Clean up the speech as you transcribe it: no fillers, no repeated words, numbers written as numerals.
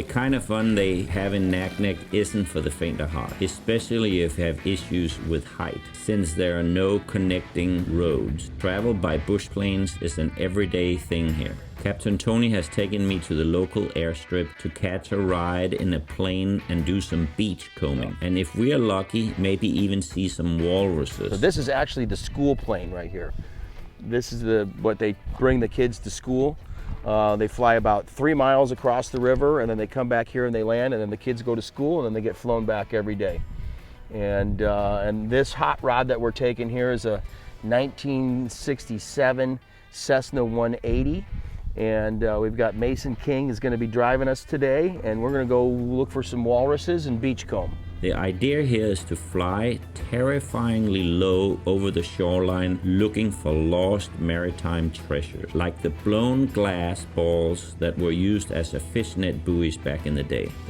The kind of fun they have in Naknek isn't for the faint of heart, especially if you have issues with height, since there are no connecting roads. Travel by bush planes is an everyday thing here. Captain Tony has taken me to the local airstrip to catch a ride in a plane and do some beach combing. And if we are lucky, maybe even see some walruses. So this is actually the school plane right here. This is what they bring the kids to school. They fly about 3 miles across the river, and then they come back here and they land, and then the kids go to school, and then they get flown back every day. And this hot rod that we're taking here is a 1967 Cessna 180. And we've got Mason King is going to be driving us today, and we're going to go look for some walruses and beachcomb. The idea here is to fly terrifyingly low over the shoreline looking for lost maritime treasures, like the blown glass balls that were used as a fishnet buoys back in the day.